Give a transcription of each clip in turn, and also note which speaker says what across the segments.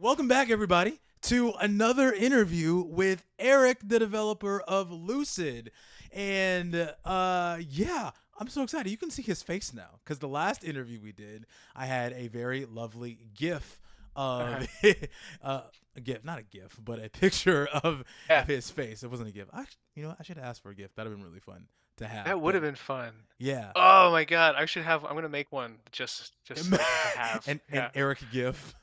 Speaker 1: Welcome back, everybody, to another interview with Eric, the developer of Lucid. And yeah, I'm so excited. You can see his face now because the last interview we did, I had a very lovely GIF of
Speaker 2: Okay.
Speaker 1: a GIF, not a GIF, but a picture of
Speaker 2: Yeah,
Speaker 1: his face. It wasn't a GIF. I should have asked for a GIF. That'd have been really fun to have.
Speaker 2: that would
Speaker 1: But
Speaker 2: have been fun.
Speaker 1: yeah,
Speaker 2: Oh my God, I should have. I'm gonna make one just like to have.
Speaker 1: an
Speaker 2: Yeah,
Speaker 1: Eric GIF.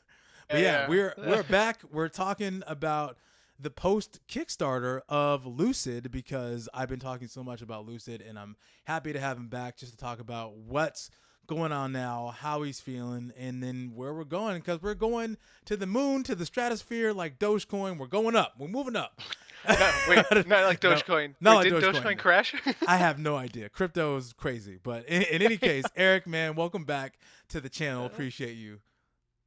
Speaker 1: But yeah,
Speaker 2: yeah,
Speaker 1: we're back. We're talking about the post Kickstarter of Lucid because I've been talking so much about Lucid, and I'm happy to have him back just to talk about what's going on now, how he's feeling, and then where we're going because we're going to the moon, to the stratosphere, like Dogecoin. We're going up. We're moving up.
Speaker 2: No, wait, not like
Speaker 1: No,
Speaker 2: Dogecoin.
Speaker 1: not
Speaker 2: Wait,
Speaker 1: like
Speaker 2: did
Speaker 1: Dogecoin.
Speaker 2: Dogecoin crash?
Speaker 1: I have no idea. Crypto is crazy, but in any case, Eric, man, welcome back to the channel. Appreciate you.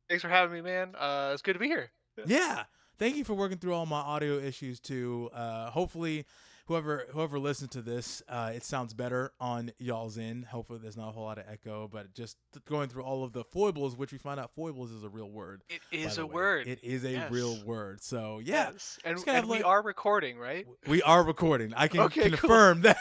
Speaker 2: Thanks for having me, man. It's good to be here.
Speaker 1: Yeah. Thank you for working through all my audio issues too. Hopefully, whoever listens to this, it sounds better on y'all's end. Hopefully, there's not a whole lot of echo, but just going through all of the foibles, which we find out foibles is a real word.
Speaker 2: It
Speaker 1: By
Speaker 2: is
Speaker 1: the
Speaker 2: a
Speaker 1: way,
Speaker 2: word.
Speaker 1: it is a real
Speaker 2: Yes,
Speaker 1: word. So yeah,
Speaker 2: yes, and
Speaker 1: just kind of
Speaker 2: and we
Speaker 1: like
Speaker 2: are recording, right?
Speaker 1: we are recording. I can
Speaker 2: Okay, cool.
Speaker 1: confirm that.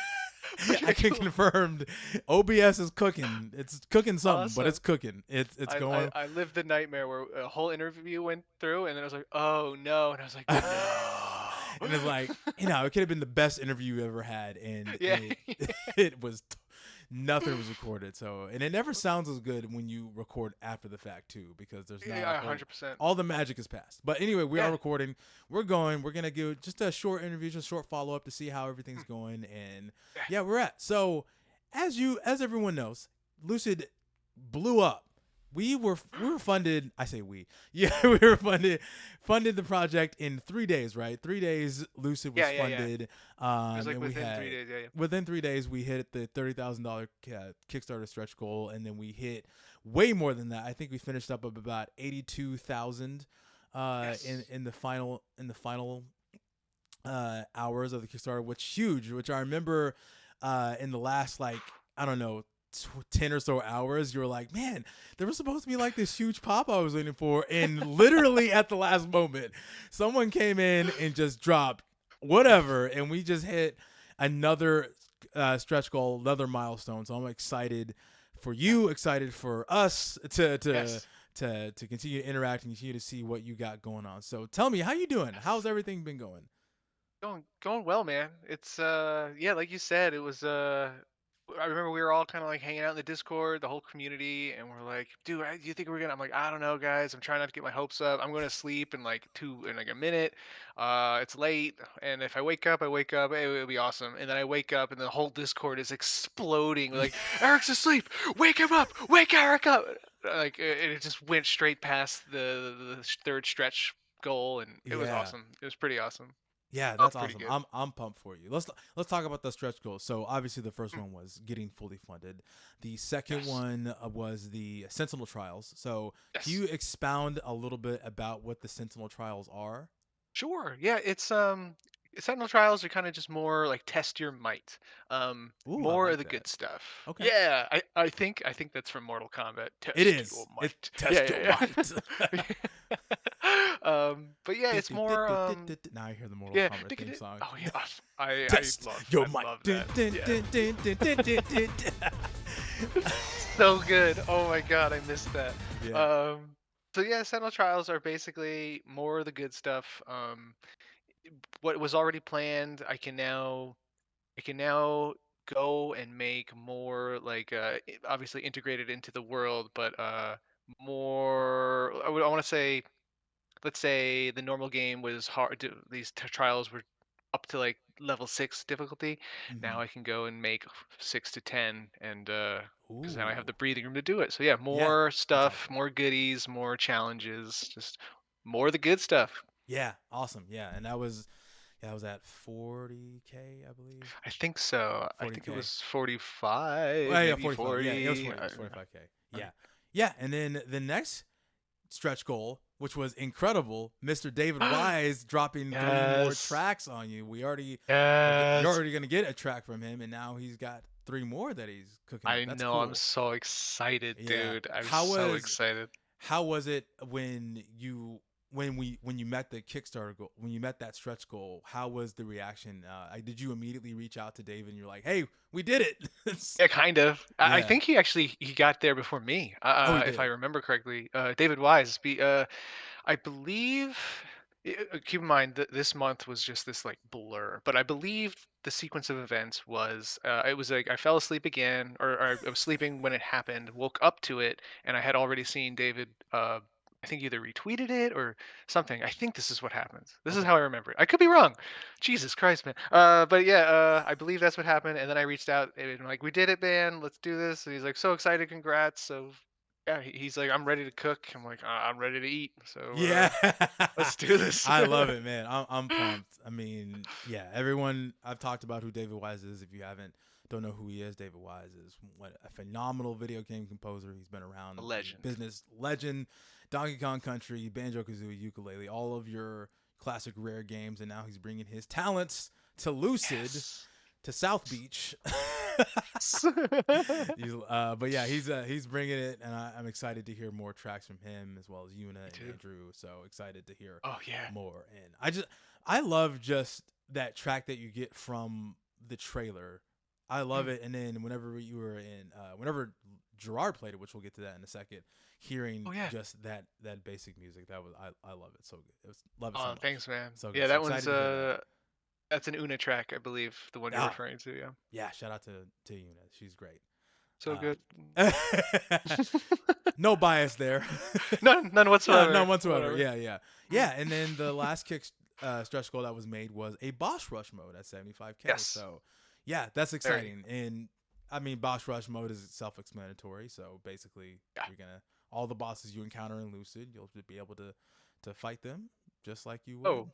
Speaker 1: I
Speaker 2: Okay,
Speaker 1: can
Speaker 2: cool.
Speaker 1: confirm OBS is cooking. It's cooking something, but it's
Speaker 2: Awesome.
Speaker 1: cooking. It's
Speaker 2: I, I
Speaker 1: going.
Speaker 2: I lived the nightmare where a whole interview went through, and then I was like, oh no, and I was like,
Speaker 1: And it's
Speaker 2: no.
Speaker 1: like, it could have been the best interview you ever had, and
Speaker 2: Yeah.
Speaker 1: it it was nothing was recorded. So, and it never sounds as good when you record after the fact too, because there's not a
Speaker 2: Yeah,
Speaker 1: whole
Speaker 2: 100%.
Speaker 1: all the magic is past. But anyway, we are
Speaker 2: Yeah.
Speaker 1: recording. We're going. We're gonna do just a short interview, just a short follow up to see how everything's
Speaker 2: Mm,
Speaker 1: going, and
Speaker 2: yeah.
Speaker 1: yeah, we're at. So, as everyone knows, Lucid blew up. We were funded. I say we. Yeah, we were funded the project in 3 days. Right, 3 days. Lucid was
Speaker 2: Yeah, yeah, yeah.
Speaker 1: funded.
Speaker 2: It was like
Speaker 1: And we
Speaker 2: within
Speaker 1: had
Speaker 2: 3 days. Yeah, yeah.
Speaker 1: within 3 days we hit the $30,000 Kickstarter stretch goal, and then we hit way more than that. I think we finished up of about 82,000
Speaker 2: Yes.
Speaker 1: in the final hours of the Kickstarter, which huge. Which I remember in the last like I don't know 10 or so hours, you were like, man, there was supposed to be like this huge pop I was waiting for. And literally at the last moment, someone came in and just dropped whatever. And we just hit another stretch goal, another milestone. So I'm excited for
Speaker 2: Yeah.
Speaker 1: you, excited for us
Speaker 2: Yes.
Speaker 1: to continue to interact and continue to see what you got going on. So tell me, how you doing? How's
Speaker 2: Yes.
Speaker 1: everything been going?
Speaker 2: Going well, man. It's yeah, like you said, it was I remember we were all kind of like hanging out in the Discord, the whole community, and we're like, dude, do you think we're gonna? I'm like, I don't know, guys. I'm trying not to get my hopes up. I'm going to sleep in like a minute. It's late, and if I wake up, I wake up. It'll be awesome. And then I wake up, and the whole Discord is exploding. We're like, Eric's asleep. Wake him up. Wake Eric up. Like it just went straight past the third stretch goal, and it was
Speaker 1: Yeah.
Speaker 2: awesome. It was pretty awesome.
Speaker 1: Yeah,
Speaker 2: Felt
Speaker 1: that's
Speaker 2: pretty
Speaker 1: awesome.
Speaker 2: good.
Speaker 1: I'm pumped for you. Let's talk about the stretch goals. So obviously the first
Speaker 2: Mm,
Speaker 1: one was getting fully funded. The second
Speaker 2: yes.
Speaker 1: one was the Sentinel trials. So can
Speaker 2: Yes.
Speaker 1: you expound a little bit about what the Sentinel trials are?
Speaker 2: Sure. Yeah, Sentinel Trials are kind of just more like test your might.
Speaker 1: Ooh, I
Speaker 2: More of
Speaker 1: like
Speaker 2: the
Speaker 1: that.
Speaker 2: good stuff.
Speaker 1: Okay.
Speaker 2: Yeah, I think that's from Mortal Kombat.
Speaker 1: It
Speaker 2: Test your
Speaker 1: is. It
Speaker 2: might.
Speaker 1: test your
Speaker 2: Yeah,
Speaker 1: might.
Speaker 2: yeah, yeah. But yeah, it's more
Speaker 1: Now I hear the Mortal
Speaker 2: yeah.
Speaker 1: Kombat theme song.
Speaker 2: Oh yeah. I
Speaker 1: Test
Speaker 2: love
Speaker 1: your
Speaker 2: I
Speaker 1: might.
Speaker 2: love that. Yeah. So good. Oh my God, I missed that.
Speaker 1: Yeah.
Speaker 2: Um so yeah, Sentinel Trials are basically more of the good stuff. What was already planned, I can now go and make more like obviously integrated into the world, but more. I want to say, let's say the normal game was hard. These trials were up to like level 6 difficulty. Now
Speaker 1: Hmm.
Speaker 2: I can go and make 6 to 10, and because now I have
Speaker 1: Ooh.
Speaker 2: the breathing room to do it. So yeah,
Speaker 1: Yeah.
Speaker 2: more
Speaker 1: That's
Speaker 2: stuff,
Speaker 1: awesome.
Speaker 2: more goodies, more challenges, just more of the good stuff.
Speaker 1: Yeah. Awesome. Yeah. And that was at 40K, I believe.
Speaker 2: I think so. I think it
Speaker 1: 40K.
Speaker 2: was
Speaker 1: Well,
Speaker 2: 45,
Speaker 1: yeah,
Speaker 2: maybe
Speaker 1: 45. Yeah, it was
Speaker 2: 40.
Speaker 1: 40. It was 45K.
Speaker 2: I-
Speaker 1: Yeah. Yeah. And then the next stretch goal, which was incredible, Mr. David Wise dropping three more
Speaker 2: Yes.
Speaker 1: tracks on you. You're
Speaker 2: Yes.
Speaker 1: already going to get a track from him, and now he's got three more that he's cooking up.
Speaker 2: I
Speaker 1: That's
Speaker 2: know. I'm
Speaker 1: cool.
Speaker 2: so excited,
Speaker 1: Yeah.
Speaker 2: dude. I'm
Speaker 1: How
Speaker 2: so
Speaker 1: was
Speaker 2: excited.
Speaker 1: how was it when you when you met the Kickstarter goal, when you met that stretch goal, how was the reaction? Did you immediately reach out to Dave and you're like, "Hey, we did it"?
Speaker 2: Yeah, kind of. I
Speaker 1: Yeah.
Speaker 2: think he got there before me,
Speaker 1: Oh, he
Speaker 2: if I
Speaker 1: did.
Speaker 2: remember correctly. David Wise, I believe. Keep in mind that this month was just this like blur, but I believe the sequence of events was it was like I fell asleep again, or I was sleeping when it happened, woke up to it, and I had already seen David. I think either retweeted it or something. I think this is what happens. This is
Speaker 1: Okay.
Speaker 2: how I remember it. I could be wrong. Jesus Christ, man. But yeah, I believe that's what happened. And then I reached out and I'm like, "We did it, man. Let's do this." And he's like, "So excited, congrats." So yeah, he's like, "I'm ready to cook." I'm like, "I'm ready to eat." So
Speaker 1: Yeah.
Speaker 2: let's do this.
Speaker 1: I love it, man. I'm pumped. I mean, yeah, everyone I've talked about who David Wise is. If you haven't don't know who he is, David Wise is what a phenomenal video game composer. He's been
Speaker 2: A
Speaker 1: around the
Speaker 2: legend.
Speaker 1: business legend, Donkey Kong Country, Banjo Kazooie, ukulele, all of your classic rare games, and now he's bringing his talents to Lucid,
Speaker 2: Yes.
Speaker 1: to South Beach.
Speaker 2: Yes.
Speaker 1: But yeah, he's bringing it, and I'm excited to hear more tracks from him as well as Yuna
Speaker 2: Me
Speaker 1: and
Speaker 2: too.
Speaker 1: Andrew. So excited to hear
Speaker 2: Oh yeah.
Speaker 1: more. And I love just that track that you get from the trailer. I love
Speaker 2: Mm.
Speaker 1: it. And then whenever you were in, whenever Gerard played it, which we'll get to that in a second, hearing
Speaker 2: Oh yeah.
Speaker 1: just that basic music, that was I love it so good. It was love it so
Speaker 2: Oh,
Speaker 1: much,
Speaker 2: thanks, man.
Speaker 1: so
Speaker 2: Yeah,
Speaker 1: good. So
Speaker 2: that one's
Speaker 1: excited to hear that.
Speaker 2: that's an Una track, I believe, the one you're
Speaker 1: Ah,
Speaker 2: referring to. Yeah.
Speaker 1: yeah. Shout out to Yuna, she's great.
Speaker 2: So good.
Speaker 1: No bias there.
Speaker 2: None
Speaker 1: No,
Speaker 2: whatsoever.
Speaker 1: none whatsoever.
Speaker 2: Whatever.
Speaker 1: Yeah, yeah, yeah. And then the last stretch goal that was made was a boss rush mode at 75K.
Speaker 2: Yes.
Speaker 1: So, yeah, that's
Speaker 2: Very.
Speaker 1: exciting. And I mean, boss rush mode is self-explanatory. So basically,
Speaker 2: Yeah.
Speaker 1: you're gonna all the bosses you encounter in Lucid, you'll be able to fight them just like you would.
Speaker 2: Oh,
Speaker 1: Yeah.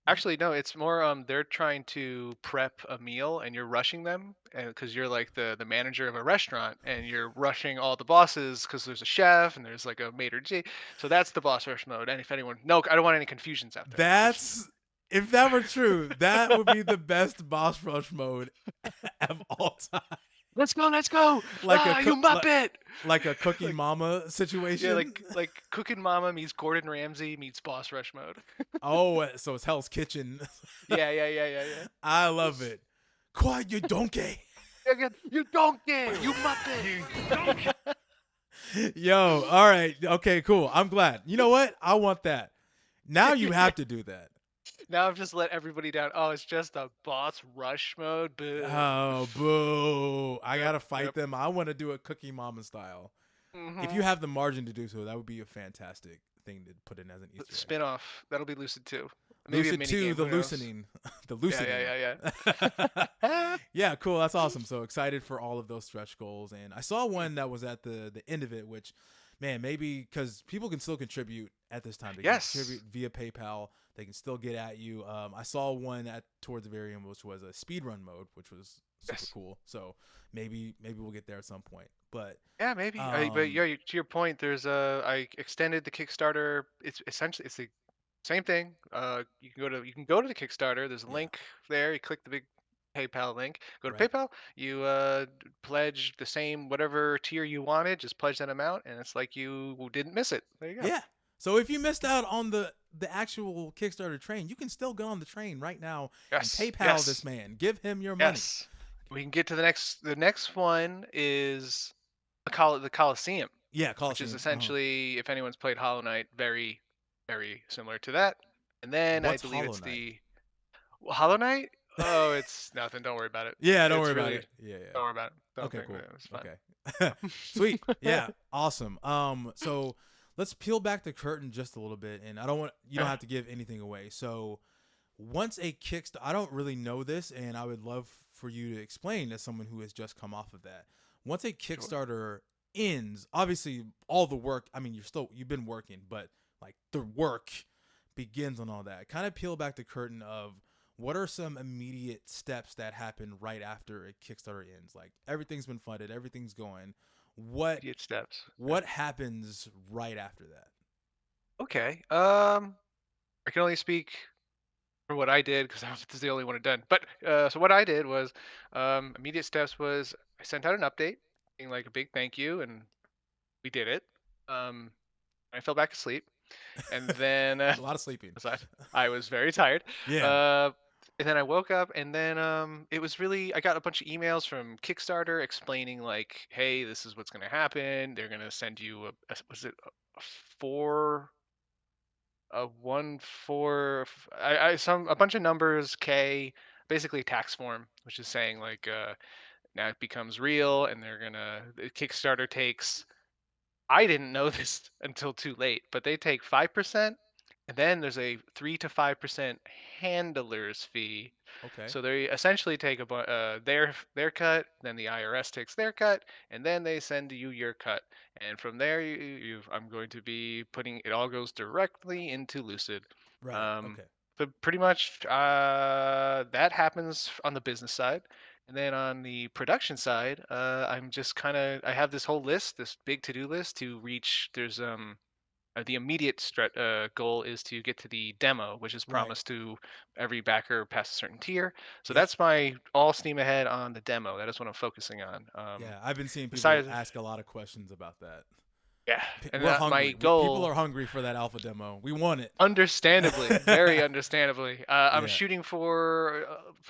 Speaker 2: actually, no. It's more they're trying to prep a meal, and you're rushing them, and because you're like the manager of a restaurant, and you're rushing all the bosses because there's a chef and there's like a maitre d'. So that's the boss rush mode. And if anyone, no, I don't want any confusions out there.
Speaker 1: That's if that were true, that would be the best boss rush mode of all time.
Speaker 2: Let's go!
Speaker 1: Like a
Speaker 2: Ah, you
Speaker 1: cook,
Speaker 2: muppet!
Speaker 1: like a Cooking
Speaker 2: Like
Speaker 1: Mama
Speaker 2: yeah,
Speaker 1: situation.
Speaker 2: like Cooking Mama meets Gordon Ramsay meets Boss Rush mode.
Speaker 1: Oh, so it's Hell's Kitchen.
Speaker 2: Yeah.
Speaker 1: I love it. Quiet, you donkey.
Speaker 2: Again, you donkey! You muppet!
Speaker 1: Yo, all right. Okay, cool. I'm glad. You know what? I want that. Now you have to do that.
Speaker 2: Now I've just let everybody down. Oh, it's just a Boss Rush mode. Boo.
Speaker 1: Oh, boo. I got
Speaker 2: Yep,
Speaker 1: to fight
Speaker 2: yep.
Speaker 1: them. I want to do it Cookie Mama style. If
Speaker 2: Mm-hmm.
Speaker 1: you have the margin to do so, that would be a fantastic thing to put in as an Easter egg.
Speaker 2: Spin-off. That'll be Lucid too. Maybe a
Speaker 1: Lucid
Speaker 2: mini
Speaker 1: 2,
Speaker 2: game.
Speaker 1: the
Speaker 2: Who knows?
Speaker 1: loosening. The loosening.
Speaker 2: Yeah.
Speaker 1: Yeah, cool. That's awesome. So excited for all of those stretch goals. And I saw one that was at the end of it, which, man, maybe because people can still contribute at this time. They can
Speaker 2: Yes.
Speaker 1: contribute via PayPal. They can still get at you. I saw one at towards the very end, which was a speed run mode, which was super
Speaker 2: Yes.
Speaker 1: cool. So maybe we'll get there at some point. But
Speaker 2: Yeah, maybe. But
Speaker 1: um,
Speaker 2: yeah, to your point, there's a. I extended the Kickstarter. It's essentially it's the same thing. You can go to the Kickstarter. There's a
Speaker 1: yeah,
Speaker 2: link there. You click the big PayPal link. Go to
Speaker 1: right.
Speaker 2: PayPal. You pledge the same whatever tier you wanted. Just pledge that amount, and it's like you didn't miss it. There you go.
Speaker 1: Yeah. So if you missed out on the actual Kickstarter train, you can still go on the train right now and
Speaker 2: Yes.
Speaker 1: PayPal this
Speaker 2: Yes.
Speaker 1: man. Give him your money.
Speaker 2: Yes. We can get to the next. The next one is the Coliseum,
Speaker 1: Yeah,
Speaker 2: which is
Speaker 1: Coliseum.
Speaker 2: essentially, if anyone's played Hollow Knight, very, very similar to that. And then I
Speaker 1: What's
Speaker 2: believe
Speaker 1: Hollow
Speaker 2: it's
Speaker 1: Knight?
Speaker 2: the Hollow Knight. Oh, it's nothing. Don't worry about it.
Speaker 1: Yeah, don't worry
Speaker 2: It's
Speaker 1: about
Speaker 2: really
Speaker 1: it. Yeah,
Speaker 2: don't worry
Speaker 1: yeah.
Speaker 2: about it. Don't
Speaker 1: Okay,
Speaker 2: think about
Speaker 1: cool.
Speaker 2: it. It's
Speaker 1: Okay. Sweet. Yeah, awesome. So let's peel back the curtain just a little bit, and I don't want you don't
Speaker 2: fine.
Speaker 1: have to give anything away. So once a Kickstarter, I don't really know this, and I would love for you to explain as someone who has just come off of that. Once a
Speaker 2: Sure.
Speaker 1: Kickstarter ends, obviously all the work. I mean, you've been working, but like the work begins on all that. Kind of peel back the curtain of what are some immediate steps that happen right after a Kickstarter ends? Like everything's been funded, everything's going. What
Speaker 2: Immediate steps. Yeah.
Speaker 1: what happens right after that?
Speaker 2: Okay. I can only speak for what I did because this is the only one I've done. But so what I did was, immediate steps was I sent out an update, being like a big thank you, and we did it. I fell back asleep. And then
Speaker 1: A lot of sleeping.
Speaker 2: aside, I was very tired.
Speaker 1: Yeah.
Speaker 2: Uh, and then I woke up, and then it was really I got a bunch of emails from Kickstarter explaining like, hey, this is what's going to happen. They're going to send you was it a four a one four I some a bunch of numbers K, basically a tax form, which is saying like now it becomes real, and they're gonna the Kickstarter takes I didn't know this until too late, but they take 5%, and then there's a 3 to 5% handler's fee.
Speaker 1: Okay.
Speaker 2: So they essentially take their cut, then the IRS takes their cut, and then they send you your cut. And from there, I'm going to be putting it all goes directly into Lucid.
Speaker 1: Right.
Speaker 2: Um,
Speaker 1: Okay.
Speaker 2: but pretty much that happens on the business side. And then on the production side, I'm just kind of I have this whole list, this big to-do list to reach. There's the immediate goal is to get to the demo, which is
Speaker 1: Right.
Speaker 2: promised to every backer past a certain tier. So
Speaker 1: Yep.
Speaker 2: that's my all steam ahead on the demo. That is what I'm focusing on.
Speaker 1: Yeah. I've been seeing people
Speaker 2: Besides,
Speaker 1: ask a lot of questions about that.
Speaker 2: yeah, and
Speaker 1: We're
Speaker 2: my
Speaker 1: hungry. People
Speaker 2: goal
Speaker 1: are hungry for that alpha demo. We want it.
Speaker 2: understandably, very understandably. I'm
Speaker 1: Yeah.
Speaker 2: shooting for,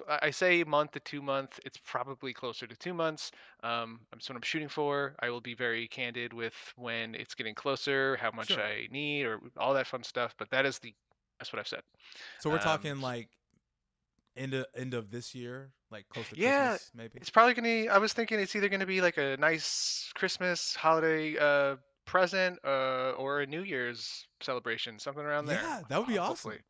Speaker 2: I say month to 2 month. It's probably closer to 2 months. That's what I'm shooting for. I will be very candid with when it's getting closer, how much
Speaker 1: Sure.
Speaker 2: I need, or all that fun stuff. But that's what I've said.
Speaker 1: So we're
Speaker 2: Um,
Speaker 1: talking like end of this year, like close to
Speaker 2: yeah,
Speaker 1: Christmas, maybe.
Speaker 2: it's probably gonna. I was thinking it's either gonna be like a nice Christmas holiday present, or a New Year's celebration, something around there.
Speaker 1: Yeah, that would be
Speaker 2: Hopefully,
Speaker 1: awesome,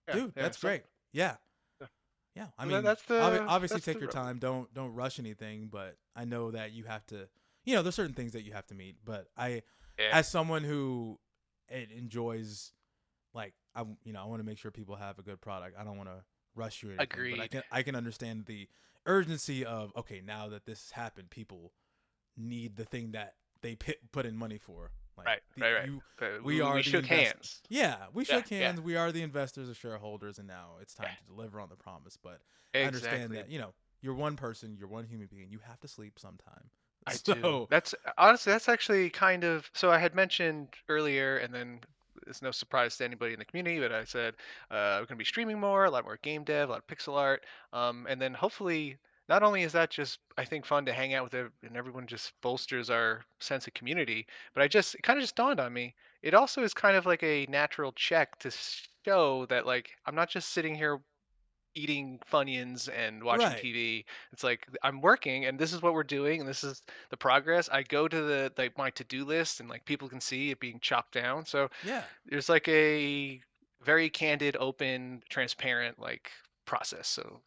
Speaker 2: yeah,
Speaker 1: dude.
Speaker 2: yeah,
Speaker 1: That's great. Yeah.
Speaker 2: yeah.
Speaker 1: Yeah. I
Speaker 2: So
Speaker 1: mean,
Speaker 2: that's the
Speaker 1: obviously
Speaker 2: that's
Speaker 1: take
Speaker 2: the
Speaker 1: your
Speaker 2: road.
Speaker 1: time. Don't rush anything. But I know that you have to. There's certain things that you have to meet. But
Speaker 2: Yeah,
Speaker 1: as someone who enjoys, like, I want to make sure people have a good product. I don't want to rush you or anything. But I
Speaker 2: agreed.
Speaker 1: can I can understand the urgency of, okay, now that this has happened, people need the thing that they put in money for. Like,
Speaker 2: Right, right, right. But
Speaker 1: we
Speaker 2: we
Speaker 1: are the
Speaker 2: shook
Speaker 1: invest.
Speaker 2: hands.
Speaker 1: Yeah, we
Speaker 2: Yeah,
Speaker 1: shook
Speaker 2: yeah,
Speaker 1: hands. We are the investors or shareholders, and now it's
Speaker 2: yeah.
Speaker 1: time to deliver on the promise. But I understand
Speaker 2: Exactly.
Speaker 1: that you're one person, you're one human being. You have to sleep sometime.
Speaker 2: I do.
Speaker 1: So
Speaker 2: That's honestly, that's actually kind of so I had mentioned earlier, and then it's no surprise to anybody in the community, but I said we're going to be streaming more, a lot more game dev, a lot of pixel art, and then hopefully not only is that just I think fun to hang out with and everyone just bolsters our sense of community, but it kind of just dawned on me. It also is kind of like a natural check to show that like I'm not just sitting here eating Funyuns and watching
Speaker 1: right,
Speaker 2: TV. It's like I'm working and this is what we're doing and this is the progress. I go to the like my to-do list and like people can see it being chopped down. So
Speaker 1: yeah.
Speaker 2: there's like a very candid, open, transparent like process. So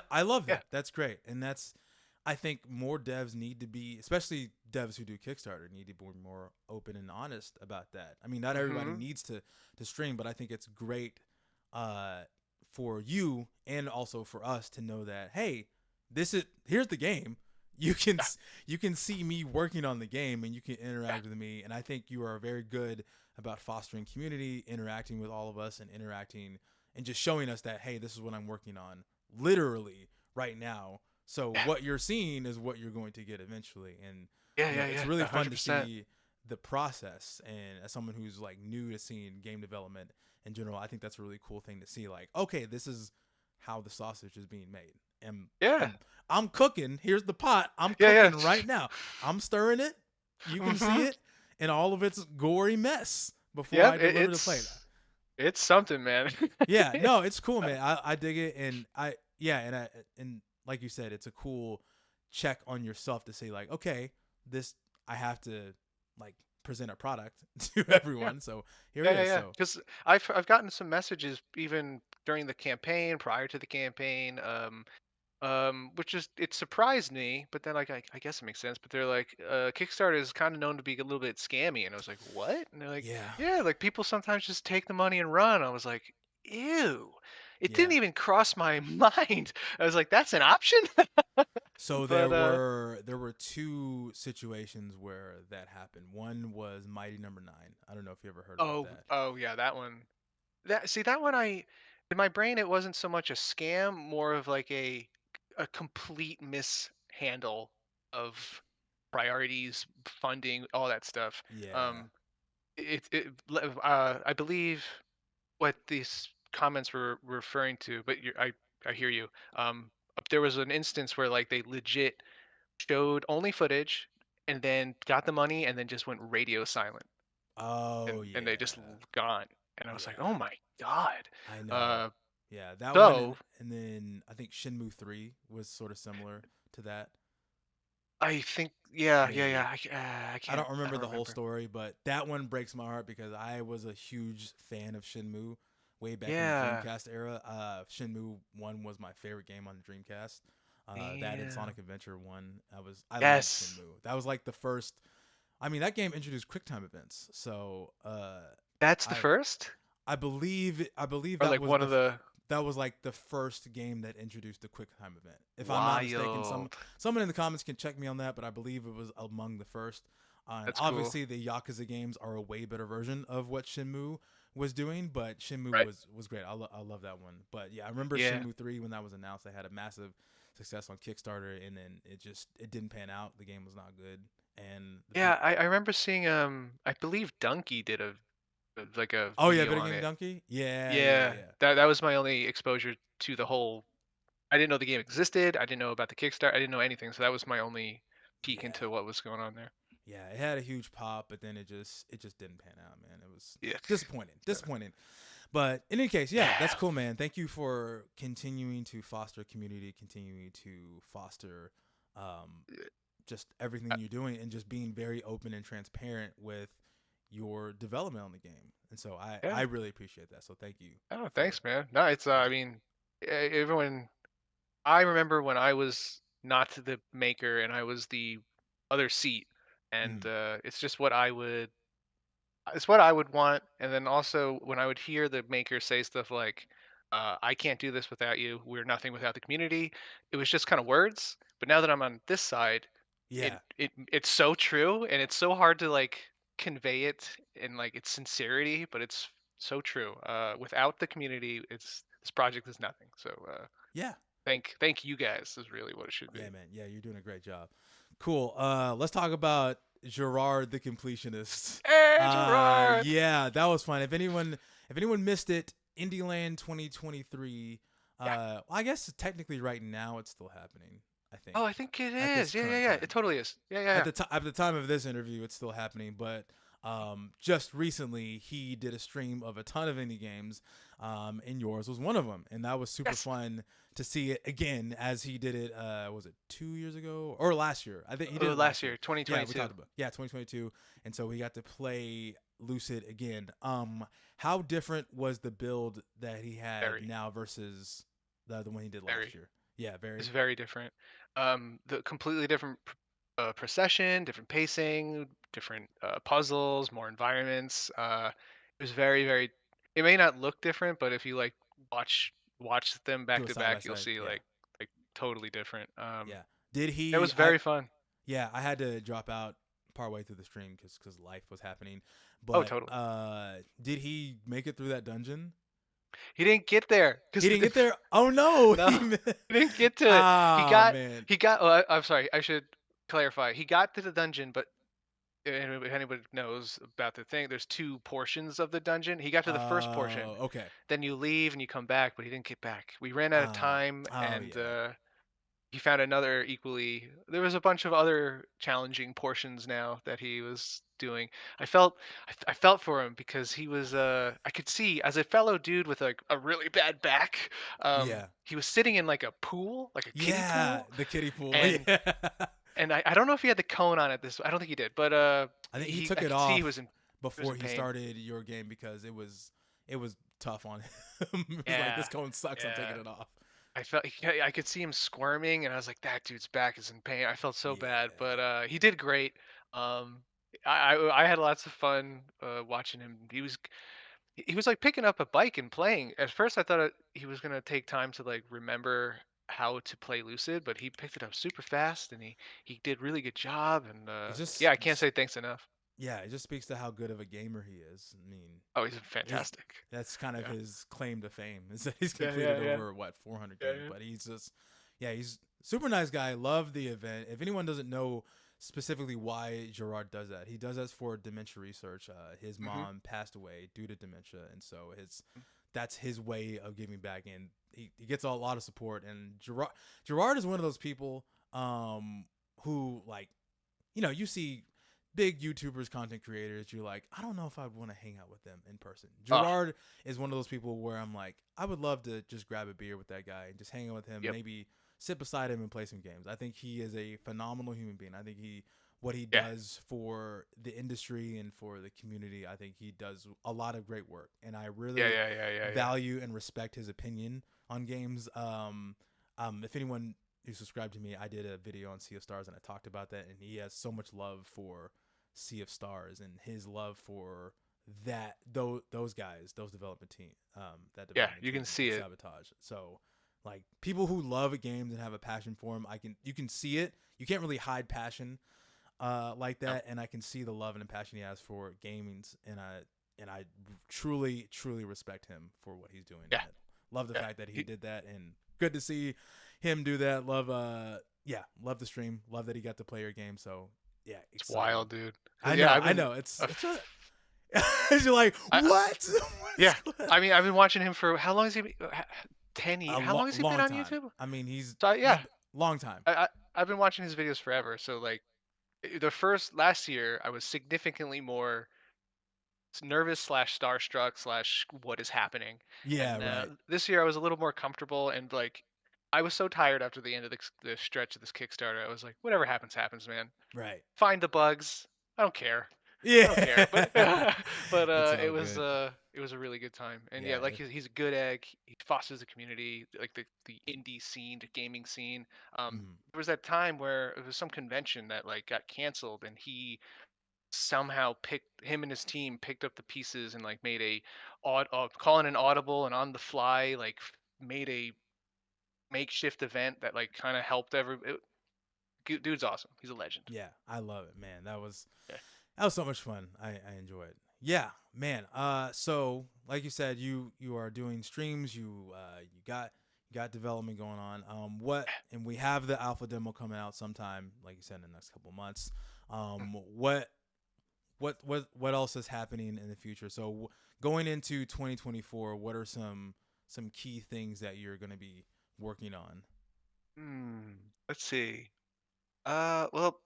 Speaker 1: I love
Speaker 2: yeah.
Speaker 1: that. That's great, and that's I think more devs need to be, especially devs who do Kickstarter, need to be more open and honest about that. I mean, not everybody
Speaker 2: Mhm.
Speaker 1: needs to stream, but I think it's great uh, for you and also for us to know that, hey, here's the game. You can
Speaker 2: Yeah.
Speaker 1: you can see me working on the game, and you can interact with me. And I think you are very good about fostering community, interacting with all of us, and interacting and just showing us that, hey, this is what I'm working on literally right now. So
Speaker 2: Yeah.
Speaker 1: what you're seeing is what you're going to get eventually. And
Speaker 2: Yeah, yeah,
Speaker 1: it's
Speaker 2: yeah.
Speaker 1: really fun to
Speaker 2: 100%.
Speaker 1: see the process. And as someone who's like new to seeing game development in general, I think that's a really cool thing to see. Like, okay, this is how the sausage is being made. And
Speaker 2: Yeah.
Speaker 1: I'm, I'm cooking. Here's the pot. I'm
Speaker 2: Yeah, yeah.
Speaker 1: cooking right now. I'm stirring it. You can see
Speaker 2: Mhm.
Speaker 1: it in all of its gory mess before I
Speaker 2: Yep,
Speaker 1: deliver the plate.
Speaker 2: it's something, man.
Speaker 1: Yeah, no, it's cool, man. I dig it, and and like you said, it's a cool check on yourself to say, like, okay, this I have to, like, present a product to
Speaker 2: Yeah.
Speaker 1: everyone. So here
Speaker 2: Yeah,
Speaker 1: it
Speaker 2: yeah,
Speaker 1: is.
Speaker 2: yeah.
Speaker 1: So
Speaker 2: Because I've gotten some messages even during the campaign, prior to the campaign, which is it surprised me, but then like I guess it makes sense. But they're like, Kickstarter is kind of known to be a little bit scammy, and I was like, what? And they're like,
Speaker 1: yeah,
Speaker 2: yeah, like people sometimes just take the money and run. I was like, ew. It didn't
Speaker 1: yeah.
Speaker 2: even cross my mind. I was like, that's an option.
Speaker 1: So
Speaker 2: But
Speaker 1: there were two situations where that happened. One was Mighty Number Nine. I don't know if you ever heard about that.
Speaker 2: oh yeah, that one. That one I in my brain it wasn't so much a scam, more of like a complete mishandle of priorities, funding, all that stuff.
Speaker 1: Yeah,
Speaker 2: Um, I believe what these comments were referring to, but I hear you. There was an instance where like they legit showed only footage and then got the money and then just went radio silent
Speaker 1: Oh
Speaker 2: and they just
Speaker 1: yeah,
Speaker 2: gone. And I was like, oh
Speaker 1: yeah.
Speaker 2: my god.
Speaker 1: I know.
Speaker 2: Uh,
Speaker 1: Yeah, that one,
Speaker 2: so
Speaker 1: and then I think Shenmue 3 was sort of similar to that.
Speaker 2: I think yeah.
Speaker 1: Maybe. I don't
Speaker 2: I don't
Speaker 1: remember the whole
Speaker 2: remember.
Speaker 1: story, but that one breaks my heart because I was a huge fan of Shenmue way back in the
Speaker 2: Yeah.
Speaker 1: Dreamcast era. Shenmue 1 was my favorite game on the Dreamcast. That and
Speaker 2: Damn.
Speaker 1: Sonic Adventure 1. I loved
Speaker 2: Yes.
Speaker 1: Shenmue. That was like the first. I mean, that game introduced QuickTime events. So,
Speaker 2: That's the
Speaker 1: I
Speaker 2: first?
Speaker 1: I believe
Speaker 2: Or
Speaker 1: that
Speaker 2: like
Speaker 1: was
Speaker 2: one of the
Speaker 1: like the first game that introduced the QuickTime event. If I'm not mistaken,
Speaker 2: wild.
Speaker 1: someone in the comments can check me on that, but I believe it was among the first. And
Speaker 2: That's cool.
Speaker 1: obviously, the Yakuza games are a way better version of what Shinmu was doing, but Shinmu
Speaker 2: Right.
Speaker 1: was great. I love that one. But yeah, I remember
Speaker 2: Yeah.
Speaker 1: Shinmu 3 when that was announced. They had a massive success on Kickstarter, and then it didn't pan out. The game was not good, and the
Speaker 2: Yeah,
Speaker 1: people.
Speaker 2: I remember seeing I believe Donkey did like a
Speaker 1: Oh yeah,
Speaker 2: video
Speaker 1: Video
Speaker 2: on
Speaker 1: Game
Speaker 2: it.
Speaker 1: Donkey. Yeah, yeah,
Speaker 2: Yeah,
Speaker 1: yeah,
Speaker 2: that was my only exposure to the whole. I didn't know the game existed. I didn't know about the Kickstarter. I didn't know anything. So that was my only peek
Speaker 1: yeah.
Speaker 2: into what was going on there.
Speaker 1: Yeah, it had a huge pop, but then it just didn't pan out, man. It was
Speaker 2: Yeah.
Speaker 1: disappointing,
Speaker 2: So,
Speaker 1: disappointing. But in any case, yeah, that's
Speaker 2: yeah.
Speaker 1: cool, man. Thank you for continuing to foster community, continuing to foster um, just everything
Speaker 2: Uh,
Speaker 1: you're doing, and just being very open and transparent with your development on the game. And so I
Speaker 2: Yeah.
Speaker 1: really appreciate that. So thank you
Speaker 2: Oh,
Speaker 1: for
Speaker 2: thanks, man. No, it's
Speaker 1: yeah.
Speaker 2: I mean, everyone. I remember when I was not the maker and I was the other seat, and
Speaker 1: Mm,
Speaker 2: it's just what I would. It's what I would want, and then also when I would hear the maker say stuff like, "I can't do this without you. We're nothing without the community." It was just kind of words. But now that I'm on this side,
Speaker 1: yeah,
Speaker 2: it's so true, and it's so hard to like convey it in like its sincerity, but it's so true. Without the community, it's this project is nothing. So
Speaker 1: yeah.
Speaker 2: thank you guys is really what it should
Speaker 1: Yeah,
Speaker 2: be.
Speaker 1: man. Yeah, you're doing a great job. Cool. Let's talk about Gerard the completionist.
Speaker 2: Hey, Gerard!
Speaker 1: Yeah, that was fun. If anyone missed it, Indieland 2023.
Speaker 2: Yeah.
Speaker 1: Well, I guess technically right now it's still happening. I
Speaker 2: Oh,
Speaker 1: think
Speaker 2: I think it
Speaker 1: at this
Speaker 2: is.
Speaker 1: current
Speaker 2: Yeah. It
Speaker 1: time.
Speaker 2: totally is. Yeah.
Speaker 1: At the time of this interview, it's still happening. But just recently, he did a stream of a ton of indie games, and yours was one of them, and that was super
Speaker 2: Yes.
Speaker 1: fun to see it again as he did it. Was it 2 years ago or last year? I think he did it
Speaker 2: Last
Speaker 1: last
Speaker 2: year,
Speaker 1: year. Yeah, we
Speaker 2: 2022.
Speaker 1: talked about 2022, and so we got to play Lucid again. How different was the build that he had
Speaker 2: Very,
Speaker 1: now versus the one he did last
Speaker 2: very.
Speaker 1: year? Yeah,
Speaker 2: It's
Speaker 1: very.
Speaker 2: very different. The completely different procession, different pacing, different puzzles, more environments. It was very. It may not look different, but if you like watch them back
Speaker 1: Do it
Speaker 2: to
Speaker 1: side by
Speaker 2: back, you'll
Speaker 1: side.
Speaker 2: see
Speaker 1: Yeah,
Speaker 2: like totally different.
Speaker 1: yeah. Did
Speaker 2: It
Speaker 1: he?
Speaker 2: was very fun.
Speaker 1: Yeah, I had to drop out partway through the stream because life was happening.
Speaker 2: Oh,
Speaker 1: But
Speaker 2: totally.
Speaker 1: did he make it through that dungeon?
Speaker 2: He didn't get there because
Speaker 1: He didn't get there. Oh no!
Speaker 2: no, he didn't get to it.
Speaker 1: Ah man.
Speaker 2: He got. Oh, I'm sorry. I should clarify. He got to the dungeon, but if anybody knows about the thing, there's two portions of the dungeon. He got to the first portion,
Speaker 1: Okay.
Speaker 2: then you leave and you come back, but he didn't get back. We ran out of time,
Speaker 1: Oh
Speaker 2: and
Speaker 1: yeah.
Speaker 2: he found another equally. There was a bunch of other challenging portions now that he was doing. I felt, I felt for him because he was. I could see as a fellow dude with like a really bad back.
Speaker 1: Yeah.
Speaker 2: He was sitting in like a pool, like a kiddie
Speaker 1: Yeah.
Speaker 2: pool,
Speaker 1: The kiddie pool.
Speaker 2: and
Speaker 1: Yeah.
Speaker 2: I don't know if he had the cone on it. This I don't think he did, but
Speaker 1: I think he
Speaker 2: he
Speaker 1: took
Speaker 2: I
Speaker 1: it
Speaker 2: could see
Speaker 1: off
Speaker 2: he was
Speaker 1: before
Speaker 2: in
Speaker 1: he
Speaker 2: pain.
Speaker 1: started your game because it was tough on him. It was like
Speaker 2: Yeah,
Speaker 1: this cone sucks. I'm taking
Speaker 2: yeah.
Speaker 1: it off.
Speaker 2: I felt I could see him squirming, and I was like, that dude's back is in pain. I felt so bad,
Speaker 1: Yeah.
Speaker 2: but he did great. Um, I had lots of fun watching him. He was like picking up a bike and playing. At first, I thought he was gonna take time to like remember how to play Lucid, but he picked it up super fast, and he did really good job. And
Speaker 1: It
Speaker 2: yeah, I can't say thanks enough.
Speaker 1: yeah, it just speaks to how good of a gamer he is. I mean,
Speaker 2: Oh, he's
Speaker 1: his
Speaker 2: fantastic.
Speaker 1: that's kind of
Speaker 2: Yeah,
Speaker 1: his claim to fame is that he's
Speaker 2: yeah,
Speaker 1: completed
Speaker 2: yeah,
Speaker 1: over what 400 games.
Speaker 2: yeah.
Speaker 1: But he's just, yeah, he's super nice guy. Love the event. If anyone doesn't know specifically why Gerard does that. He does that for dementia research. His
Speaker 2: Hmm.
Speaker 1: mom passed away due to dementia, and so that's his way of giving back. And he gets a lot of support. And Gerard is one of those people who, like, you see big YouTubers, content creators, you're like, I don't know if I'd want to hang out with them in person.
Speaker 2: Oh,
Speaker 1: Gerard is one of those people where I'm like, I would love to just grab a beer with that guy and just hang out with him,
Speaker 2: yep.
Speaker 1: maybe sit beside him and play some games. I think he is a phenomenal human being. I think what he
Speaker 2: Yeah.
Speaker 1: does for the industry and for the community, I think he does a lot of great work. And I
Speaker 2: Yeah,
Speaker 1: really
Speaker 2: yeah, yeah, yeah, yeah.
Speaker 1: value and respect his opinion on games. If anyone who subscribed to me, I did a video on Sea of Stars and I talked about that, and he has so much love for Sea of Stars and his love for those guys, those development team, that
Speaker 2: Yeah,
Speaker 1: development
Speaker 2: you
Speaker 1: team
Speaker 2: can see
Speaker 1: at
Speaker 2: it.
Speaker 1: Sabotage. So, like, people who love games and have a passion for them, you can see it. You can't really hide passion like
Speaker 2: No.
Speaker 1: that, and I can see the love and the passion he has for gaming, and I truly truly respect him for what he's doing.
Speaker 2: Yeah,
Speaker 1: And love the
Speaker 2: yeah.
Speaker 1: fact that he did that, and good to see him do that. Love the stream. Love that he got to play your game. So yeah,
Speaker 2: It's
Speaker 1: exciting.
Speaker 2: wild, dude. 'Cause,
Speaker 1: I
Speaker 2: yeah,
Speaker 1: know,
Speaker 2: I've
Speaker 1: I
Speaker 2: been,
Speaker 1: know. It's a you're like,
Speaker 2: I,
Speaker 1: what?
Speaker 2: yeah. I mean, I've been watching him for how long has he been? 10 years. How long has he been
Speaker 1: long
Speaker 2: on
Speaker 1: time.
Speaker 2: YouTube?
Speaker 1: I mean,
Speaker 2: So
Speaker 1: he's
Speaker 2: yeah,
Speaker 1: long time.
Speaker 2: I've been watching his videos forever. So like, the first last year, I was significantly more nervous slash starstruck slash what is happening,
Speaker 1: Yeah,
Speaker 2: and
Speaker 1: right,
Speaker 2: this year I was a little more comfortable and like. I was so tired after the end of the stretch of this Kickstarter. I was like, whatever happens, happens, man.
Speaker 1: right.
Speaker 2: Find the bugs. I don't care. I don't care. But
Speaker 1: Yeah,
Speaker 2: but
Speaker 1: it's all good.
Speaker 2: it was a really good time. And yeah,
Speaker 1: Yeah,
Speaker 2: like he's a good egg. He fosters the community, like the indie scene, the gaming scene.
Speaker 1: mhm.
Speaker 2: There was that time where it was some convention that like got canceled, and he somehow picked him and his team picked up the pieces and like made a calling an audible and on the fly like made a makeshift event that like kind of helped dude's awesome. He's a legend.
Speaker 1: Yeah, I love it, man.
Speaker 2: Yeah.
Speaker 1: That was so much fun. I enjoy it. Yeah, man. So like you said, you are doing streams. You got development going on. And we have the alpha demo coming out sometime, like you said, in the next couple months. What what else is happening in the future? So going into 2024, what are some key things that you're going to be working on?
Speaker 2: Hmm. Let's see. Well,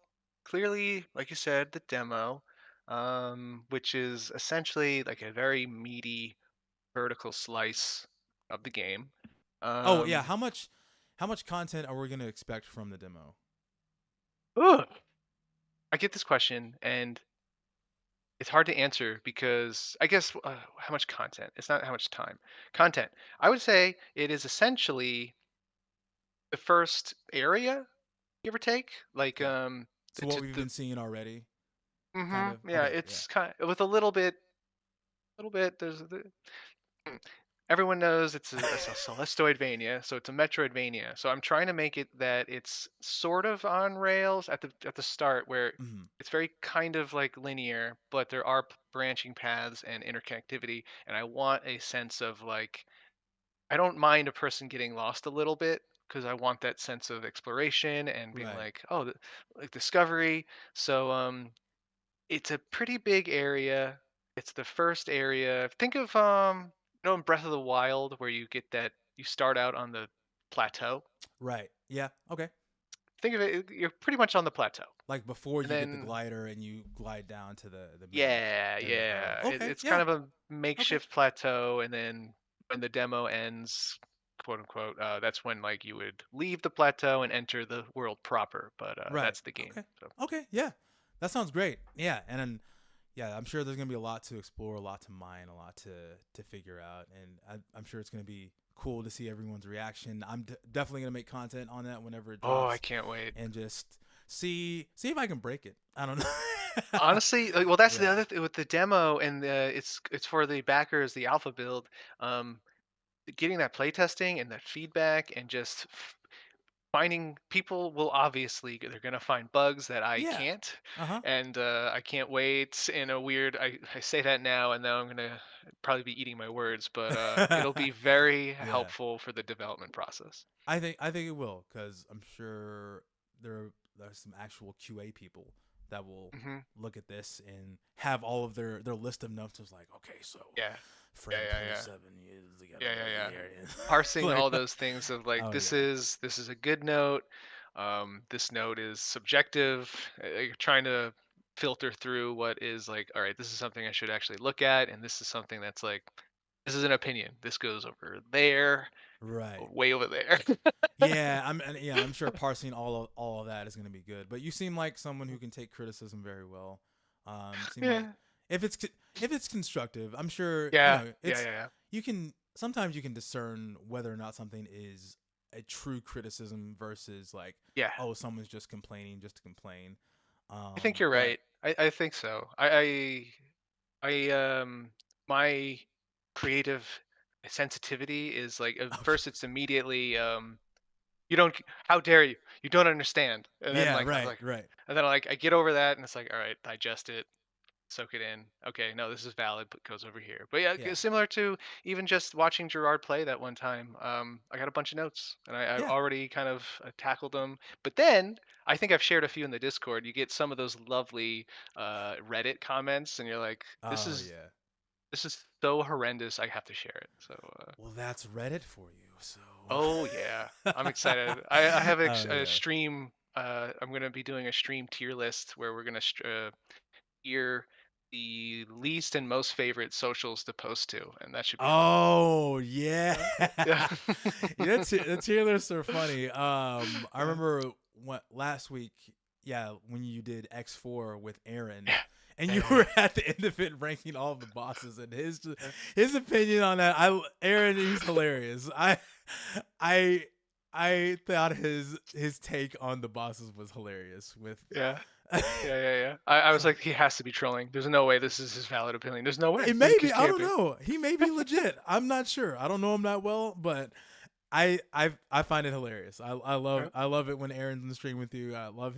Speaker 2: clearly, like you said, the demo, which is essentially like a very meaty vertical slice of the game.
Speaker 1: Oh yeah,
Speaker 2: Um,
Speaker 1: how much content are we going to expect from the demo?
Speaker 2: ugh, I get this question, and it's hard to answer because I guess how much content? It's not how much time. Content. I would say it is essentially the first area, give or take. Like
Speaker 1: Okay. So what we've
Speaker 2: the
Speaker 1: been seeing already, kind of.
Speaker 2: mm-hmm, yeah,
Speaker 1: Okay, yeah.
Speaker 2: it's kind of with a little bit. Hmm. Everyone knows it's a Celesteroidvania, so it's a Metroidvania. So I'm trying to make it that it's sort of on rails at the start, where
Speaker 1: Mhm.
Speaker 2: it's very kind of like linear, but there are branching paths and interconnectivity. And I want a sense of like I don't mind a person getting lost a little bit because I want that sense of exploration and being
Speaker 1: Right.
Speaker 2: like, oh, like discovery. So it's a pretty big area. It's the first area. Think of in Breath of the Wild where you get that you start out on the plateau.
Speaker 1: Right. Yeah. Okay.
Speaker 2: Think of it, you're pretty much on the plateau.
Speaker 1: Like before
Speaker 2: And
Speaker 1: you get the
Speaker 2: then
Speaker 1: glider and you glide down to the main
Speaker 2: yeah,
Speaker 1: area. Oh,
Speaker 2: yeah.
Speaker 1: okay.
Speaker 2: It's kind
Speaker 1: Yeah.
Speaker 2: of a
Speaker 1: Okay.
Speaker 2: makeshift plateau, and then when the demo ends, quote unquote, that's when like you would leave the plateau and enter the world proper. But
Speaker 1: Right.
Speaker 2: that's the game.
Speaker 1: Okay.
Speaker 2: So
Speaker 1: Okay. Yeah. That sounds great. Yeah. And then yeah, I'm sure there's gonna be a lot to explore, a lot to mine, a lot to figure out, and I'm sure it's gonna be cool to see everyone's reaction. I'm definitely gonna make content on that whenever it
Speaker 2: oh, I
Speaker 1: drops,
Speaker 2: can't wait.
Speaker 1: and just see if I can break it. I don't know.
Speaker 2: Honestly, like, well, that's the
Speaker 1: Yeah.
Speaker 2: other with the demo, and it's for the backers, the alpha build. Um, Getting that playtesting and that feedback, and just finding people will obviously they're gonna find bugs that I
Speaker 1: Yeah.
Speaker 2: can't,
Speaker 1: Uh huh.
Speaker 2: and I can't wait. In a weird, I say that now, and now I'm gonna probably be eating my words, but it'll be very
Speaker 1: Yeah.
Speaker 2: helpful for the development process.
Speaker 1: I think it will because I'm sure there. there's some actual QA people that will
Speaker 2: Hmm.
Speaker 1: look at this and have all of their list of notes. Is like, okay, so
Speaker 2: Yeah. Yeah.
Speaker 1: frame
Speaker 2: Yeah. Yeah.
Speaker 1: 27 is gotta
Speaker 2: Yeah.
Speaker 1: be
Speaker 2: Yeah. Yeah.
Speaker 1: here.
Speaker 2: Parsing
Speaker 1: Like,
Speaker 2: all those things of like
Speaker 1: oh
Speaker 2: this
Speaker 1: yeah,
Speaker 2: is a good note. This note is subjective. Trying to filter through what is like, all right, this is something I should actually look at, and this is something that's like, this is an opinion. This goes over there,
Speaker 1: right.
Speaker 2: way over there.
Speaker 1: Yeah, I'm sure parsing all of that is gonna be good. But you seem like someone who can take criticism very well. Seem like
Speaker 2: Yeah.
Speaker 1: if it's if it's constructive, I'm sure
Speaker 2: Yeah. Yeah.
Speaker 1: it's
Speaker 2: Yeah.
Speaker 1: you can sometimes you can discern whether or not something is a true criticism versus like,
Speaker 2: Yeah.
Speaker 1: oh, someone's just complaining just to complain.
Speaker 2: I think you're
Speaker 1: But
Speaker 2: right. I think so. I my creative sensitivity is like
Speaker 1: okay,
Speaker 2: first it's immediately you don't how dare you, you don't understand, and then
Speaker 1: yeah,
Speaker 2: like I'm
Speaker 1: right,
Speaker 2: like,
Speaker 1: right,
Speaker 2: and then like I get over that and it's like, all right, digest it, soak it in. Okay, no, this is valid, but goes over here. But yeah,
Speaker 1: yeah,
Speaker 2: similar to even just watching Gerard play that one time. I got a bunch of notes and I
Speaker 1: yeah.
Speaker 2: already kind of tackled them. But then I think I've shared a few in the Discord. You get some of those lovely Reddit comments, and you're like,
Speaker 1: Oh yeah.
Speaker 2: this is so horrendous. I have to share it. So.
Speaker 1: Well, that's Reddit for you. So.
Speaker 2: Oh yeah, I'm excited. I have
Speaker 1: Oh
Speaker 2: a
Speaker 1: yeah.
Speaker 2: stream. I'm gonna be doing a stream tier list where we're gonna tier the least and most favorite socials to post to, and that should be fun.
Speaker 1: Oh yeah,
Speaker 2: Yeah.
Speaker 1: yeah. The tier lists are funny. I
Speaker 2: Yeah.
Speaker 1: remember what last week. Yeah, when you did X4 with Aaron,
Speaker 2: Yeah.
Speaker 1: and
Speaker 2: Yeah.
Speaker 1: you
Speaker 2: Yeah.
Speaker 1: were at the end of it ranking all of the bosses, and
Speaker 2: Yeah.
Speaker 1: his opinion on that. Aaron, he's hilarious. I I thought his take on the bosses was hilarious. With
Speaker 2: Yeah. Yeah. Yeah. Yeah. I was like, he has to be trolling. There's no way this is his valid opinion. There's no way.
Speaker 1: it may
Speaker 2: He
Speaker 1: be. I
Speaker 2: can't
Speaker 1: don't
Speaker 2: be.
Speaker 1: know. He may be legit. I'm not sure. I don't know him that well, but I find it hilarious.
Speaker 2: Yeah.
Speaker 1: I love it when Aaron's in the stream with you. I love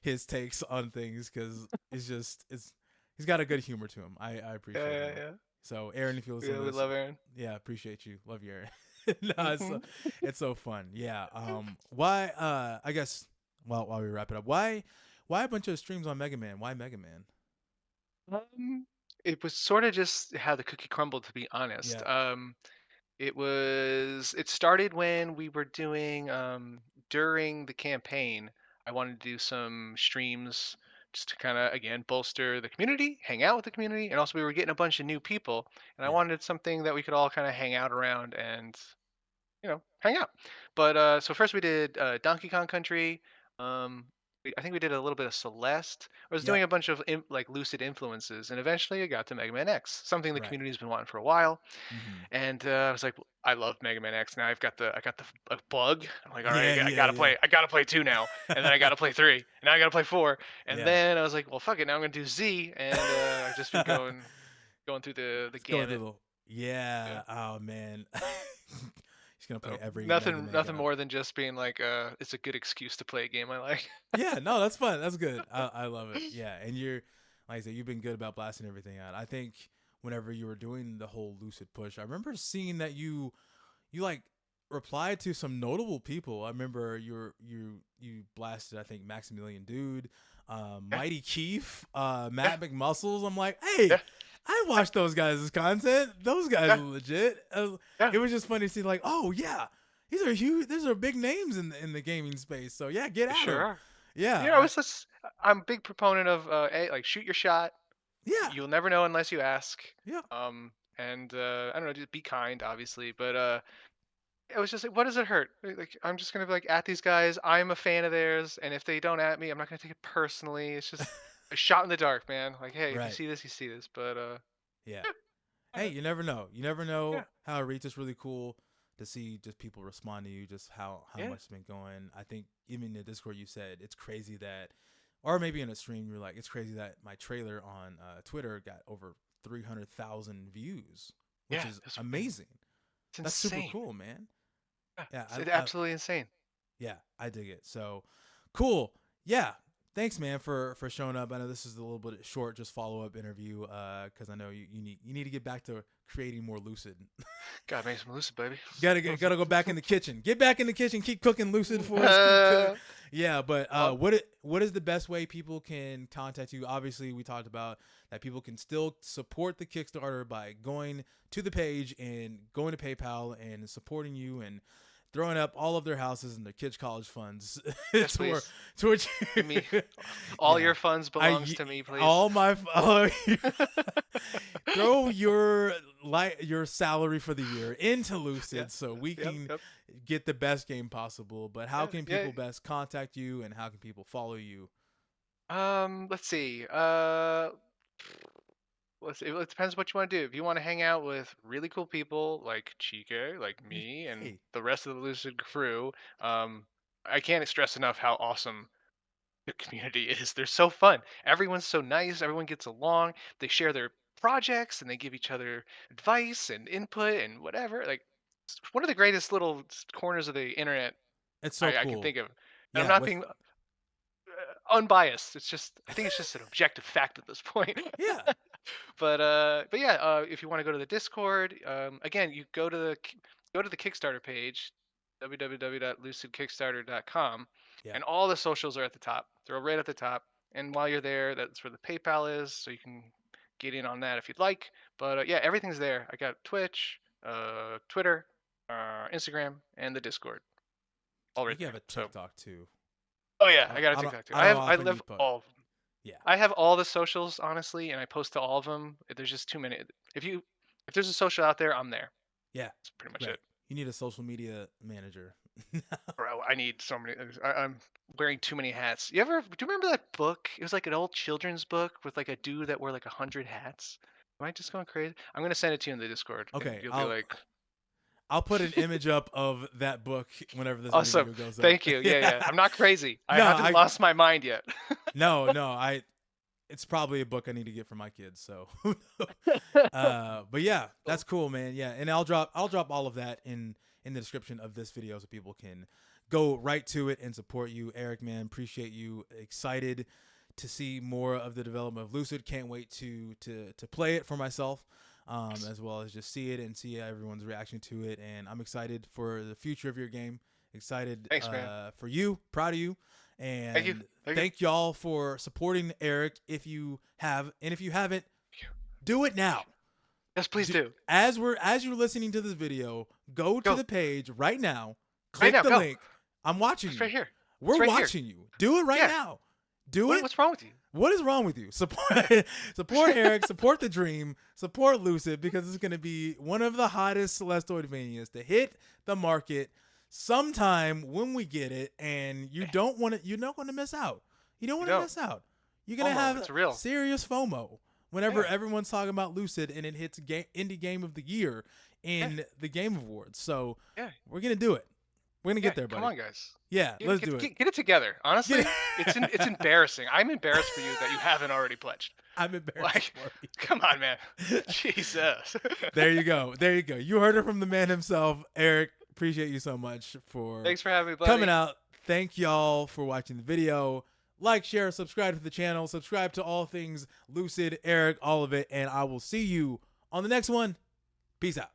Speaker 1: his takes on things because it's he's got a good humor to him. I
Speaker 2: Yeah.
Speaker 1: appreciate
Speaker 2: Yeah.
Speaker 1: him.
Speaker 2: Yeah.
Speaker 1: So Aaron, if you listen
Speaker 2: Yeah.
Speaker 1: to
Speaker 2: We
Speaker 1: this,
Speaker 2: love Aaron.
Speaker 1: yeah, appreciate you. Love you, Aaron. No,
Speaker 2: Hmm.
Speaker 1: it's so fun. Yeah. Why? I guess while we wrap it up, why a bunch of streams on Mega Man? Why Mega Man?
Speaker 2: Um, it was sort of just how the cookie crumbled, to be honest.
Speaker 1: Yeah.
Speaker 2: It started when we were doing during the campaign. I wanted to do some streams just to kind of again bolster the community, hang out with the community, and also we were getting a bunch of new people, and I
Speaker 1: Yeah.
Speaker 2: wanted something that we could all kind of hang out around and hang out. But so first we did Donkey Kong Country. I think we did a little bit of Celeste. I was
Speaker 1: Yep.
Speaker 2: doing a bunch of like Lucid influences, and eventually I got to Mega Man X, something the
Speaker 1: Right.
Speaker 2: community's been wanting for a while.
Speaker 1: Mm-hmm.
Speaker 2: And I was like, I love Mega Man X. Now I got the bug. I'm like, all right,
Speaker 1: Yeah.
Speaker 2: I
Speaker 1: Yeah.
Speaker 2: gotta
Speaker 1: Yeah.
Speaker 2: play. I gotta play two now, and then I gotta play three, and now I gotta play four. And
Speaker 1: Yeah.
Speaker 2: then I was like, well, fuck it. Now I'm gonna do Z, and I've just been going through the
Speaker 1: Let's go to
Speaker 2: gamut.
Speaker 1: the
Speaker 2: Yeah.
Speaker 1: yeah. Oh man, he's gonna play
Speaker 2: So
Speaker 1: every Mega
Speaker 2: nothing
Speaker 1: Man
Speaker 2: nothing
Speaker 1: game.
Speaker 2: more than just being like, it's a good excuse to play a game I like.
Speaker 1: Yeah, no, that's fun. That's good. I love it. Yeah, and you're like I said, you've been good about blasting everything out. I think whenever you were doing the whole Lucid push, I remember seeing that you like replied to some notable people. I remember you blasted I think Maximilian Dude,
Speaker 2: Yeah.
Speaker 1: Mighty Keith,
Speaker 2: Yeah.
Speaker 1: Matt McMuscles. I'm like, hey,
Speaker 2: Yeah.
Speaker 1: I watched those guys' content. Those guys are
Speaker 2: Yeah.
Speaker 1: legit.
Speaker 2: Yeah.
Speaker 1: It was just funny to see like, oh yeah, these are huge. These are big names in the gaming space. So yeah, get
Speaker 2: They
Speaker 1: at
Speaker 2: sure
Speaker 1: them.
Speaker 2: are.
Speaker 1: Yeah,
Speaker 2: It's just I'm a big proponent of like shoot your shot.
Speaker 1: yeah,
Speaker 2: You'll never know unless you ask.
Speaker 1: yeah.
Speaker 2: And I don't know, just be kind, obviously. But it was just like, what does it hurt? Like I'm just gonna be like at these guys. I'm a fan of theirs, and if they don't at me, I'm not gonna take it personally. It's just a shot in the dark, man. Like, hey, if you
Speaker 1: Right.
Speaker 2: see this, you see this. But
Speaker 1: Yeah.
Speaker 2: yeah,
Speaker 1: Hey, you never know. You never
Speaker 2: yeah,
Speaker 1: know how it reaches. Really cool to see just people respond to you, just how
Speaker 2: yeah,
Speaker 1: much it's been going. I think even in the Discord you said it's crazy that, or maybe in a stream you're like, it's crazy that my trailer on Twitter got over 300,000 views, which
Speaker 2: yeah.
Speaker 1: is amazing.
Speaker 2: It's
Speaker 1: That's super
Speaker 2: insane.
Speaker 1: cool, man.
Speaker 2: Yeah,
Speaker 1: Yeah,
Speaker 2: it's absolutely insane.
Speaker 1: yeah, I dig it. So cool. Yeah. Thanks, man, for showing up. I know this is a little bit short, just follow up interview, because I know you need to get back to creating more Lucid.
Speaker 2: Gotta make some lucid, baby.
Speaker 1: Gotta go back in the kitchen. Get back in the kitchen. Keep cooking Lucid for us. Keep
Speaker 2: Uh,
Speaker 1: Yeah, but
Speaker 2: Well,
Speaker 1: what is the best way people can contact you? Obviously, we talked about that people can still support the Kickstarter by going to the page and going to PayPal and supporting you and throwing up all of their houses and their kids' college funds
Speaker 2: yes,
Speaker 1: toward,
Speaker 2: please.
Speaker 1: towards
Speaker 2: Give me
Speaker 1: you.
Speaker 2: all
Speaker 1: Yeah,
Speaker 2: your funds belongs to me, please.
Speaker 1: all my throw your salary for the year into
Speaker 2: Yeah.
Speaker 1: Lucid so we
Speaker 2: Yep.
Speaker 1: can
Speaker 2: Yep.
Speaker 1: get the best game possible. But how
Speaker 2: Yeah.
Speaker 1: can
Speaker 2: Yeah.
Speaker 1: people best contact you and how can people follow you?
Speaker 2: Let's see. Let's see. It depends what you want to do. If you want to hang out with really cool people like Chike, like me, and
Speaker 1: Hey,
Speaker 2: the rest of the Lucid crew, um, I can't stress enough how awesome the community is. They're so fun. Everyone's so nice. Everyone gets along. They share their projects and they give each other advice and input and whatever. Like, it's one of the greatest little corners of the internet
Speaker 1: it's so
Speaker 2: I can
Speaker 1: cool.
Speaker 2: think of. And I'm
Speaker 1: Yeah,
Speaker 2: not
Speaker 1: with
Speaker 2: being unbiased. It's just I think it's just an objective fact at this point.
Speaker 1: yeah,
Speaker 2: But yeah, if you want to go to the Discord, again, you go to the Kickstarter page, www.lucidkickstarter.com,
Speaker 1: yeah.
Speaker 2: and all the socials are at the top. They're right at the top. And while you're there, that's where the PayPal is, so you can get in on that if you'd like. But yeah, everything's there. I got Twitch, Twitter, Instagram, and the Discord
Speaker 1: I
Speaker 2: all right
Speaker 1: think you have
Speaker 2: there.
Speaker 1: a
Speaker 2: So,
Speaker 1: TikTok too.
Speaker 2: oh yeah, I got a TikTok too.
Speaker 1: I don't know how
Speaker 2: I
Speaker 1: often
Speaker 2: live
Speaker 1: you put.
Speaker 2: all
Speaker 1: Yeah,
Speaker 2: I have all the socials honestly, and I post to all of them. There's just too many. If there's a social out there, I'm there.
Speaker 1: yeah,
Speaker 2: That's pretty much
Speaker 1: right.
Speaker 2: it.
Speaker 1: You need a social media manager.
Speaker 2: Bro, I need so many. I'm wearing too many hats. Do you remember that book? It was like an old children's book with like a dude that wore like 100 hats. Am I just going crazy? I'm gonna send it to you in the Discord, and
Speaker 1: Okay,
Speaker 2: you'll be like,
Speaker 1: I'll put an image up of that book whenever this
Speaker 2: awesome.
Speaker 1: video goes up.
Speaker 2: Thank you. Yeah, yeah.
Speaker 1: Yeah.
Speaker 2: I'm not crazy. I
Speaker 1: No,
Speaker 2: haven't lost my mind yet.
Speaker 1: no, it's probably a book I need to get for my kids. So, but yeah,
Speaker 2: Cool.
Speaker 1: that's cool, man. Yeah, and I'll drop all of that in the description of this video so people can go right to it and support you, Eric. Man, appreciate you. Excited to see more of the development of Lucid. Can't wait to play it for myself, as well as just see it and see everyone's reaction to it. And I'm excited for the future of your game. Excited
Speaker 2: Thanks, man.
Speaker 1: for you. Proud of you.
Speaker 2: Thank you.
Speaker 1: And
Speaker 2: Thank you.
Speaker 1: thank y'all for supporting Eric. If you have, and if you haven't, do it now.
Speaker 2: Yes, please do.
Speaker 1: As you're listening to this video, go to
Speaker 2: Go.
Speaker 1: the page right now.
Speaker 2: Right
Speaker 1: Click
Speaker 2: now,
Speaker 1: the
Speaker 2: go.
Speaker 1: link. I'm watching
Speaker 2: It's
Speaker 1: you.
Speaker 2: right here.
Speaker 1: We're
Speaker 2: It's right here.
Speaker 1: watching you. Do it right
Speaker 2: Yeah.
Speaker 1: now. Do it.
Speaker 2: What's wrong with you?
Speaker 1: What is wrong with you? Support Eric, support the dream, support Lucid, because it's going to be one of the hottest Celesteroidvanias to hit the market sometime when we get it, and you're not going to miss out. You don't want to miss out. You're going to have
Speaker 2: It's real.
Speaker 1: serious FOMO whenever
Speaker 2: Yeah.
Speaker 1: everyone's talking about Lucid and it hits indie game of the year in the Game Awards. So
Speaker 2: Yeah.
Speaker 1: we're going to do it. We're going to get there, buddy.
Speaker 2: Come on, guys.
Speaker 1: Yeah, let's do it.
Speaker 2: Get it together. Honestly,
Speaker 1: Get
Speaker 2: it's embarrassing. I'm embarrassed for you that you haven't already pledged.
Speaker 1: I'm embarrassed
Speaker 2: Like,
Speaker 1: for you.
Speaker 2: come on, man. Jesus.
Speaker 1: There you go. There you go. You heard it from the man himself, Eric. Appreciate you so much for
Speaker 2: Thanks for having me, buddy.
Speaker 1: coming out. Thank y'all for watching the video. Like, share, subscribe to the channel. Subscribe to all things Lucid, Eric, all of it. And I will see you on the next one. Peace out.